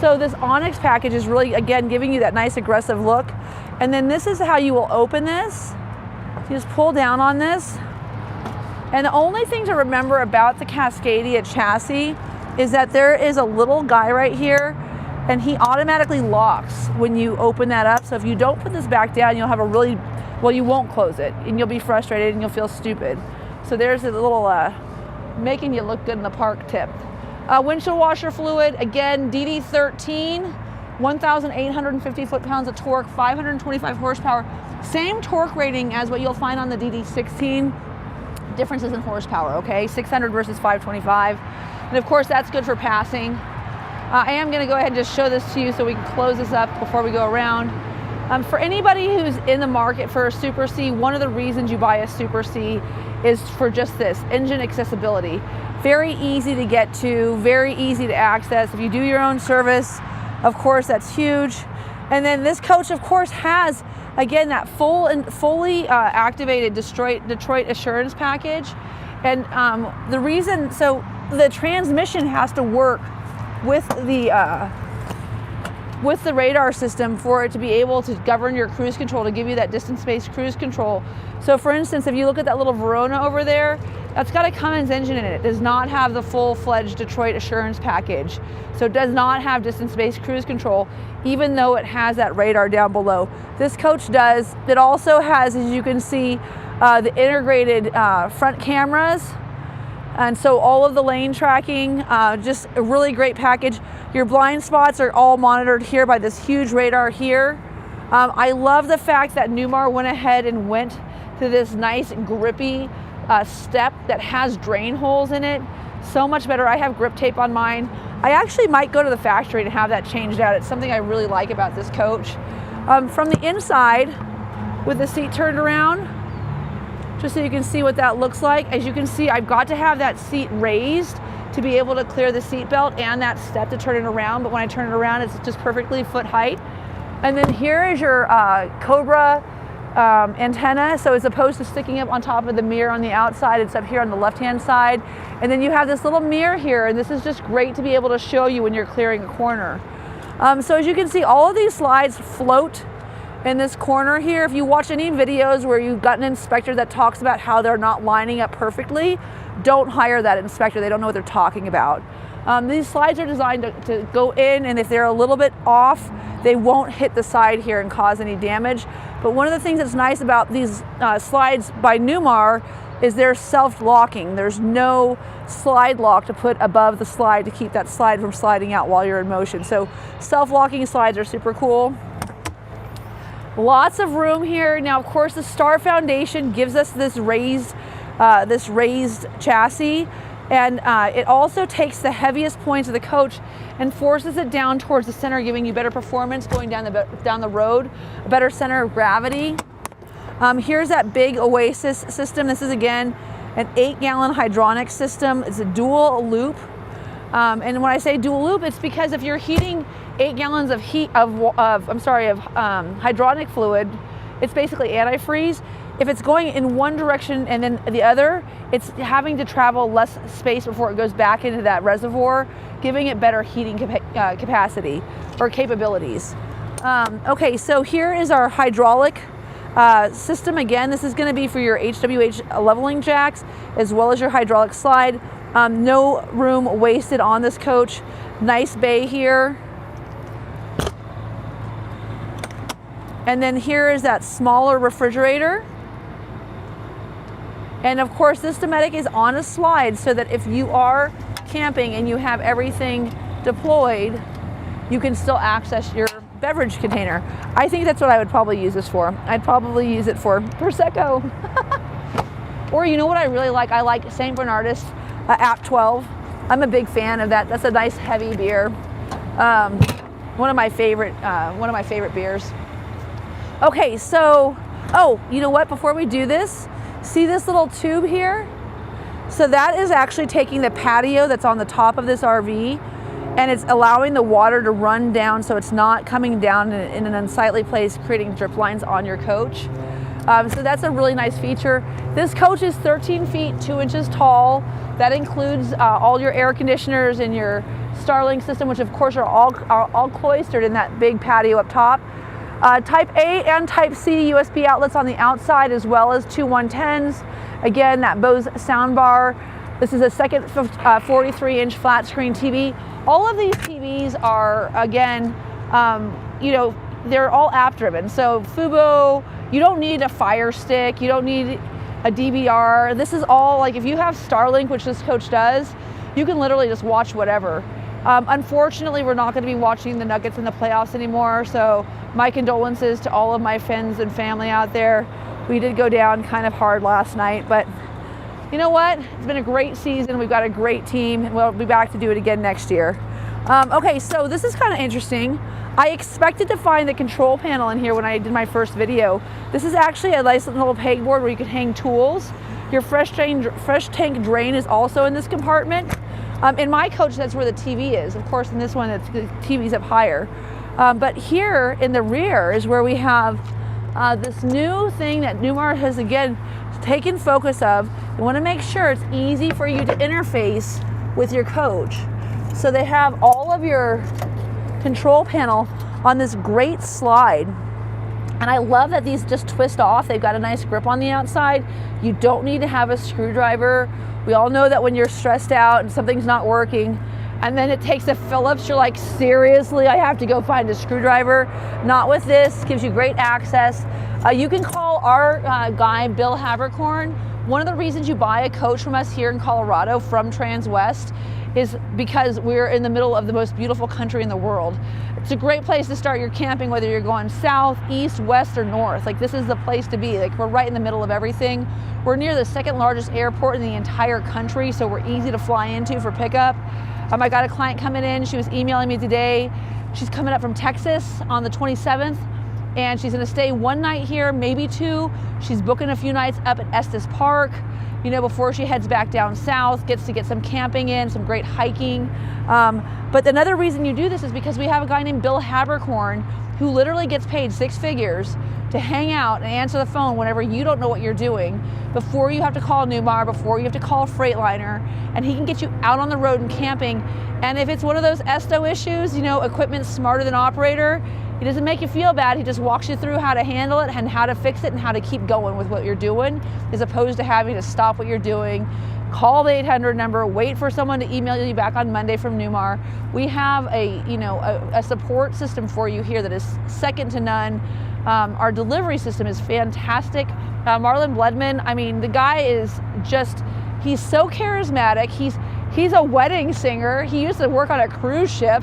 So this Onyx package is really, again, giving you that nice aggressive look. And then this is how you will open this. You just pull down on this. And the only thing to remember about the Cascadia chassis is that there is a little guy right here, and he automatically locks when you open that up. So if you don't put this back down, you'll have a really, well, you won't close it, and you'll be frustrated and you'll feel stupid. So there's a little making you look good in the park tip. Windshield washer fluid, again, DD13, 1,850 foot-pounds of torque, 525 horsepower. Same torque rating as what you'll find on the DD16. Differences in horsepower, okay? 600 versus 525. And of course, that's good for passing. I am gonna go ahead and just show this to you so we can close this up before we go around. For anybody who's in the market for a Super C, one of the reasons you buy a Super C is for just this, engine accessibility. Very easy to get to, very easy to access. If you do your own service, of course, that's huge. And then this coach, of course, has, again, that fully activated Detroit Assurance package. And the reason, so the transmission has to work with the radar system for it to be able to govern your cruise control, to give you that distance-based cruise control. So for instance, if you look at that little Verona over there, that's got a Cummins engine in it. It does not have the full-fledged Detroit Assurance package. So it does not have distance-based cruise control, even though it has that radar down below. This coach does. It also has, as you can see, the integrated front cameras. And so all of the lane tracking, just a really great package. Your blind spots are all monitored here by this huge radar here. I love the fact that Newmar went ahead and went to this nice grippy step that has drain holes in it. So much better. I have grip tape on mine. I actually might go to the factory and have that changed out. It's something I really like about this coach. From the inside, with the seat turned around, just so you can see what that looks like. As you can see, I've got to have that seat raised to be able to clear the seat belt and that step to turn it around, but when I turn it around, it's just perfectly foot height. And then here is your Cobra antenna. So as opposed to sticking up on top of the mirror on the outside, it's up here on the left-hand side. And then you have this little mirror here, and this is just great to be able to show you when you're clearing a corner. So as you can see, all of these slides float in this corner here. If you watch any videos where you've got an inspector that talks about how they're not lining up perfectly, don't hire that inspector. They don't know what they're talking about. These slides are designed to go in, and if they're a little bit off, they won't hit the side here and cause any damage. But one of the things that's nice about these slides by Newmar is they're self-locking. There's no slide lock to put above the slide to keep that slide from sliding out while you're in motion. So self-locking slides are super cool. Lots of room here. Now, of course, the Star Foundation gives us this raised this raised chassis. And it also takes the heaviest points of the coach and forces it down towards the center, giving you better performance going down the road, a better center of gravity. Here's that big Oasis system. This is again an 8-gallon hydronic system. It's a dual loop. And when I say dual loop, it's because if you're heating 8 gallons of hydronic fluid, it's basically antifreeze. If it's going in one direction and then the other, it's having to travel less space before it goes back into that reservoir, giving it better heating capacity or capabilities. Okay, so here is our hydraulic system. Again, this is going to be for your HWH leveling jacks as well as your hydraulic slide. No room wasted on this coach. Nice bay here. And then here is that smaller refrigerator. And of course, this Dometic is on a slide so that if you are camping and you have everything deployed, you can still access your beverage container. I think that's what I would probably use this for. I'd probably use it for Prosecco. Or you know what I really like? I like St. Bernardus App 12. I'm a big fan of that. That's a nice heavy beer. One of my favorite beers. Okay, so, oh, you know what? Before we do this, see this little tube here? So that is actually taking the patio that's on the top of this RV and it's allowing the water to run down so it's not coming down in an unsightly place, creating drip lines on your coach. So that's a really nice feature. This coach is 13 feet 2 inches tall. That includes all your air conditioners and your Starlink system, which of course are all cloistered in that big patio up top. Type A and Type C USB outlets on the outside, as well as two 110s. Again, that Bose soundbar. This is a second 43-inch flat screen TV. All of these TVs are, again, you know, they're all app driven. So Fubo, you don't need a Fire Stick, you don't need a DVR. This is all, like if you have Starlink, which this coach does, you can literally just watch whatever. Unfortunately, we're not going to be watching the Nuggets in the playoffs anymore, so my condolences to all of my friends and family out there. We did go down kind of hard last night, but you know what? It's been a great season. We've got a great team, and we'll be back to do it again next year. Okay, so this is kind of interesting. I expected to find the control panel in here when I did my first video. This is actually a nice little pegboard where you can hang tools. Your fresh tank drain is also in this compartment. In my coach, that's where the TV is. Of course, in this one, the TV's up higher. But here in the rear is where we have this new thing that Newmar has, again, taken focus of. You want to make sure it's easy for you to interface with your coach. So they have all of your control panel on this great slide. And I love that these just twist off. They've got a nice grip on the outside. You don't need to have a screwdriver. We all know that when you're stressed out and something's not working, and then it takes a Phillips, you're like, seriously, I have to go find a screwdriver. Not with this. Gives you great access. You can call our guy, Bill Habercorn. One of the reasons you buy a coach from us here in Colorado from Transwest is because we're in the middle of the most beautiful country in the world. It's a great place to start your camping, whether you're going south, east, west, or north. Like, this is the place to be. Like, we're right in the middle of everything. We're near the second largest airport in the entire country, so we're easy to fly into for pickup. I got a client coming in. She was emailing me today. She's coming up from Texas on the 27th, and she's gonna stay one night here, maybe two. She's booking a few nights up at Estes Park, you know, before she heads back down south, gets to get some camping in, some great hiking. But another reason you do this is because we have a guy named Bill Habercorn who literally gets paid 6 figures to hang out and answer the phone whenever you don't know what you're doing, before you have to call Newmar, before you have to call Freightliner, and he can get you out on the road and camping. And if it's one of those ESTO issues, you know, equipment's smarter than operator, he doesn't make you feel bad. He just walks you through how to handle it and how to fix it and how to keep going with what you're doing, as opposed to having to stop what you're doing, call the 800 number, wait for someone to email you back on Monday from Newmar. We have a support system for you here that is second to none. Our delivery system is fantastic. Marlon Bledman, I mean, the guy is just, he's so charismatic. He's a wedding singer. He used to work on a cruise ship.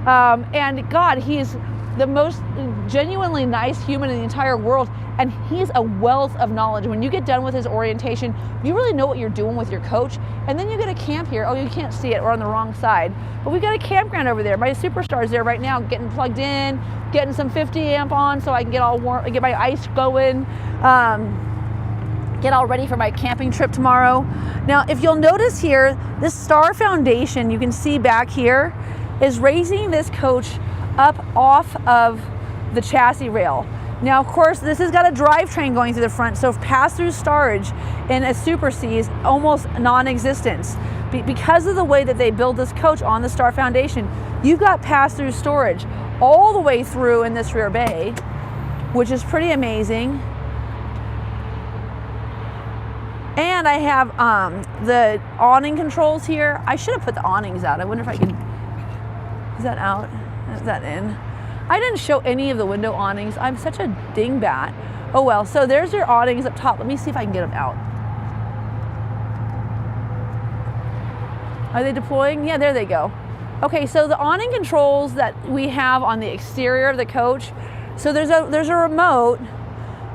And God, he's the most genuinely nice human in the entire world. and he's a wealth of knowledge. When you get done with his orientation, you really know what you're doing with your coach, and then you get a camp here. Oh, you can't see it, we're on the wrong side, but we got a campground over there. My Superstar's there right now, getting plugged in, getting some 50 amp on so I can get all warm, get my ice going, get all ready for my camping trip tomorrow. Now, if you'll notice here, this star foundation you can see back here is raising this coach up off of the chassis rail. Now, of course, this has got a drivetrain going through the front, so pass-through storage in a Super C is almost non-existent. Because of the way that they build this coach on the star foundation, you've got pass-through storage all the way through in this rear bay, which is pretty amazing. And I have the awning controls here. I should have put the awnings out. I wonder if I can, is that out? Is that in? I didn't show any of the window awnings. I'm such a dingbat. Oh well, so there's your awnings up top. Let me see if I can get them out. Are they deploying? Yeah, there they go. Okay, so the awning controls that we have on the exterior of the coach, so there's a remote,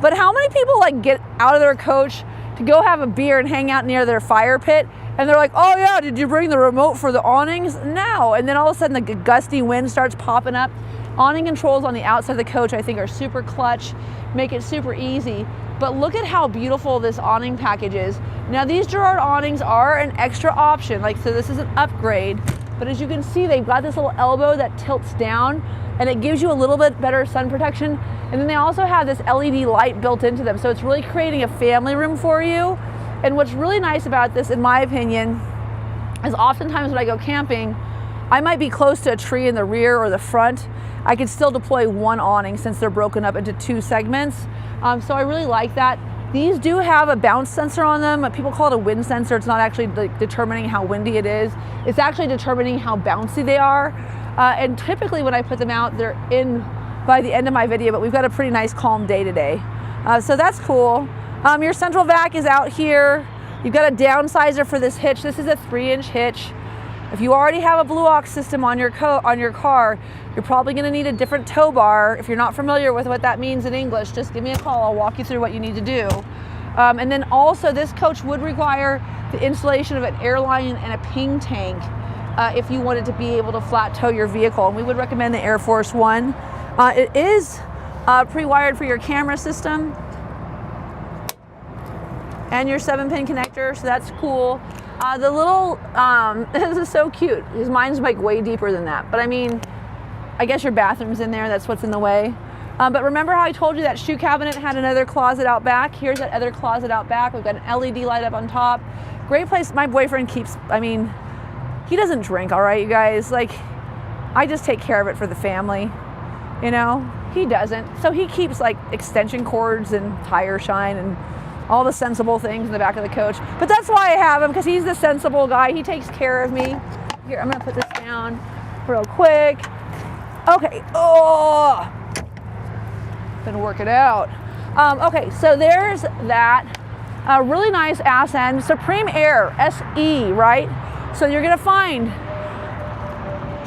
but how many people like get out of their coach to go have a beer and hang out near their fire pit, and they're like, oh yeah, did you bring the remote for the awnings? No, and then all of a sudden the gusty wind starts popping up. Awning controls on the outside of the coach I think are super clutch, make it super easy, but look at how beautiful this awning package is. Now these Girard awnings are an extra option, like, so this is an upgrade, but as you can see, they've got this little elbow that tilts down and it gives you a little bit better sun protection. And then they also have this LED light built into them, so it's really creating a family room for you. And what's really nice about this, in my opinion, is oftentimes when I go camping, I might be close to a tree in the rear or the front. I can still deploy one awning since they're broken up into two segments. So I really like that. These do have a bounce sensor on them. People call it a wind sensor. It's not actually determining how windy it is. It's actually determining how bouncy they are. And typically when I put them out, they're in by the end of my video, but we've got a pretty nice calm day today. So that's cool. Your central vac is out here. You've got a downsizer for this hitch. This is a 3-inch hitch. If you already have a Blue Ox system on your car, you're probably gonna need a different tow bar. If you're not familiar with what that means in English, just give me a call. I'll walk you through what you need to do. And then also this coach would require the installation of an airline and a ping tank if you wanted to be able to flat tow your vehicle. And we would recommend the Air Force One. It is pre-wired for your camera system and your 7-pin connector, so that's cool. The little, this is so cute, because mine's like way deeper than that. But I mean, I guess your bathroom's in there, that's what's in the way. But remember how I told you that shoe cabinet had another closet out back? Here's that other closet out back. We've got an LED light up on top. Great place. My boyfriend keeps, I mean, he doesn't drink, all right, you guys? Like, I just take care of it for the family, you know? He doesn't. So he keeps like extension cords and tire shine and all the sensible things in the back of the coach. But that's why I have him, because he's the sensible guy. He takes care of me. Here, I'm gonna put this down real quick. Okay, oh, been working out. Okay, so there's that. Really nice ass end. Supreme Aire, SE, right? So you're gonna find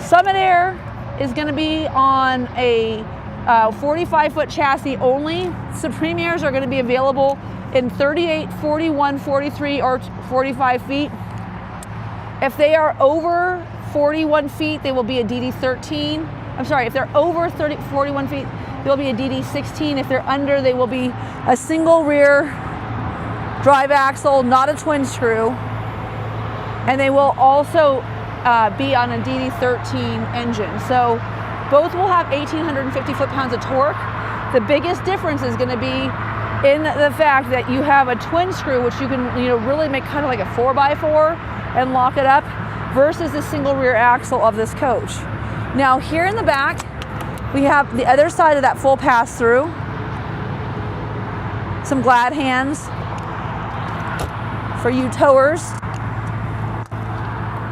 Summit Aire is gonna be on a 45-foot chassis only. Supreme Aires are gonna be available in 38, 41, 43, or 45 feet. If they are over 41 feet, they will be a DD13. I'm sorry, if they're over 41 feet, they'll be a DD16. If they're under, they will be a single rear drive axle, not a twin screw. And they will also be on a DD13 engine. So both will have 1,850 foot-pounds of torque. The biggest difference is gonna be in the fact that you have a twin screw, which you can, you know, really make kind of like a 4x4 and lock it up, versus the single rear axle of this coach. Now here in the back, we have the other side of that full pass-through, some glad hands for you towers.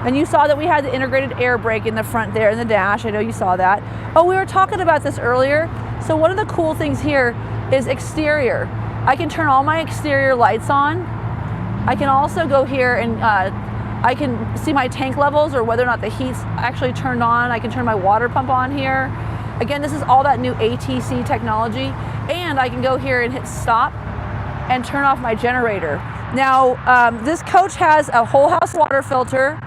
And you saw that we had the integrated air brake in the front there in the dash. I know you saw that. Oh, we were talking about this earlier. So one of the cool things here is exterior. I can turn all my exterior lights on. I can also go here and I can see my tank levels or whether or not the heat's actually turned on. I can turn my water pump on here. Again, this is all that new ATC technology, and I can go here and hit stop and turn off my generator. Now, this coach has a whole house water filter.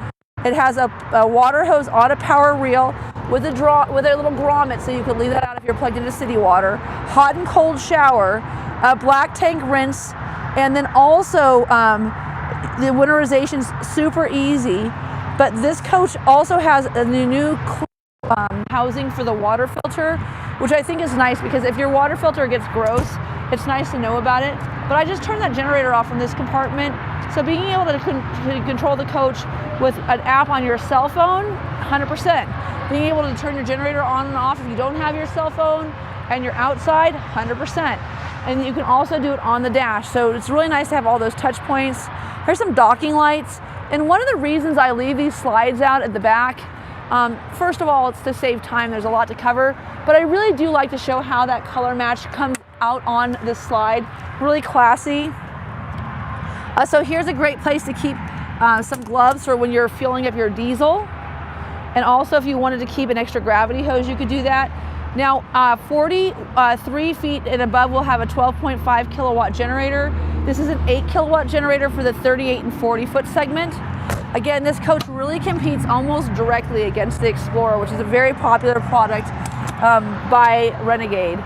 It has a water hose on a power reel with a little grommet, so you can leave that out if you're plugged into city water. Hot and cold shower, a black tank rinse, and then also the winterization's super easy. But this coach also has a new housing for the water filter, which I think is nice because if your water filter gets gross, it's nice to know about it. But I just turned that generator off from this compartment. So being able to control the coach with an app on your cell phone, 100%. Being able to turn your generator on and off if you don't have your cell phone and you're outside, 100%. And you can also do it on the dash. So it's really nice to have all those touch points. Here's some docking lights. And one of the reasons I leave these slides out at the back, first of all, it's to save time. There's a lot to cover. But I really do like to show how that color match comes out on this slide. Really classy. So here's a great place to keep some gloves for when you're filling up your diesel. And also if you wanted to keep an extra gravity hose, you could do that. Now 43 feet and above will have a 12.5 kilowatt generator. This is an 8 kilowatt generator for the 38 and 40 foot segment. Again, this coach really competes almost directly against the Explorer, which is a very popular product by Renegade.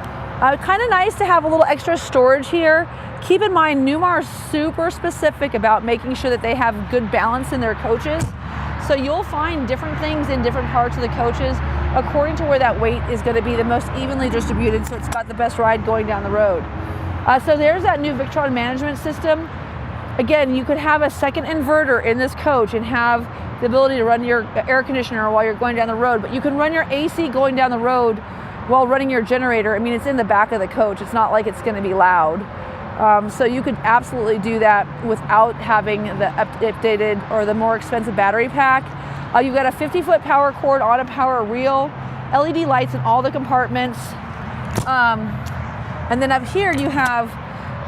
Kind of nice to have a little extra storage here. Keep in mind, Newmar is super specific about making sure that they have good balance in their coaches. So you'll find different things in different parts of the coaches according to where that weight is going to be the most evenly distributed, so it's got the best ride going down the road. So there's that new Victron management system. Again, you could have a second inverter in this coach and have the ability to run your air conditioner while you're going down the road, but you can run your AC going down the road while running your generator. I mean, it's in the back of the coach. It's not like it's going to be loud. So you could absolutely do that without having the updated or the more expensive battery pack. You've got a 50-foot power cord on a power reel, LED lights in all the compartments. And then up here you have,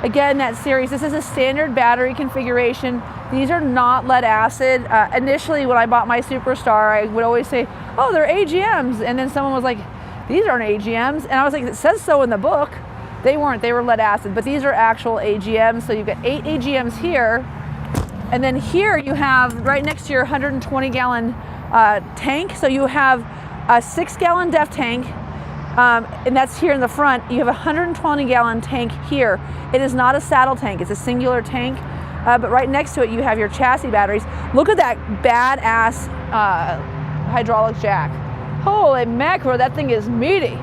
again, that series. This is a standard battery configuration. These are not lead acid. Initially, when I bought my Superstar, I would always say, oh, they're AGMs. And then someone was like, these aren't AGMs. And I was like, it says so in the book. They weren't, they were lead acid, but these are actual AGMs. So you've got 8 AGMs here. And then here you have, right next to your 120 gallon tank. So you have a 6 gallon DEF tank, and that's here in the front. You have a 120 gallon tank here. It is not a saddle tank, it's a singular tank. But right next to it, you have your chassis batteries. Look at that badass hydraulic jack. Holy mackerel, that thing is meaty.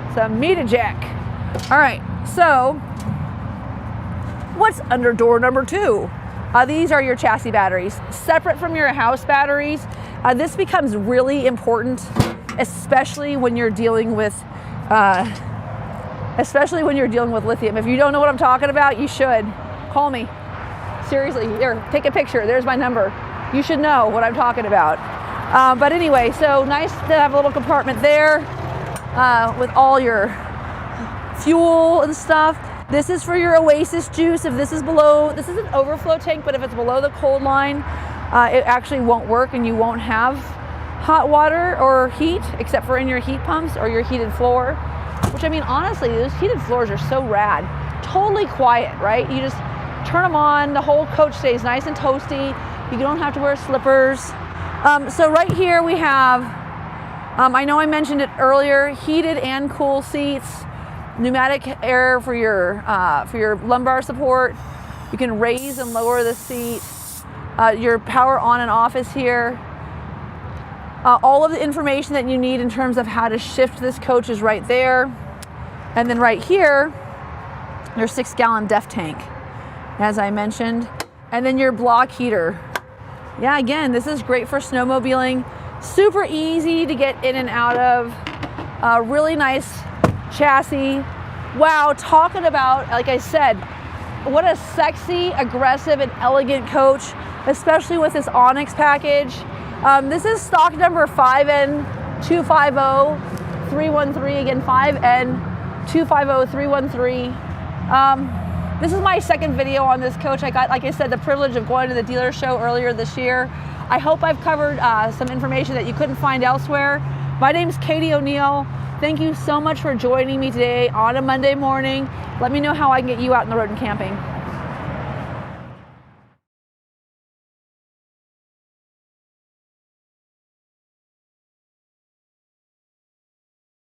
It's a meaty jack. All right, so what's under door number 2? These are your chassis batteries, separate from your house batteries. This becomes really important, especially when you're dealing with lithium. If you don't know what I'm talking about, you should call me. Seriously, here, take a picture. There's my number. You should know what I'm talking about. But anyway, so nice to have a little compartment there with all your fuel and stuff. This is for your Oasis juice. If this is below, this is an overflow tank, but if it's below the cold line, it actually won't work and you won't have hot water or heat, except for in your heat pumps or your heated floor. Which, I mean, honestly, those heated floors are so rad. Totally quiet, right? You just turn them on, the whole coach stays nice and toasty. You don't have to wear slippers. So right here we have, I know I mentioned it earlier, heated and cool seats. Pneumatic air for your lumbar support. You can raise and lower the seat. Your power on and off is here. All of the information that you need in terms of how to shift this coach is right there. And then right here, your 6 gallon DEF tank, as I mentioned. And then your block heater. Yeah, again, this is great for snowmobiling. Super easy to get in and out of. Really nice chassis. Wow, talking about, like I said, what a sexy, aggressive, and elegant coach, especially with this Onyx package. This is stock number 5N250313, again 5N250313. This is my second video on this coach. I got, like I said, the privilege of going to the dealer show earlier this year. I hope I've covered some information that you couldn't find elsewhere. My name's Katie O'Neill. Thank you so much for joining me today on a Monday morning. Let me know how I can get you out on the road and camping.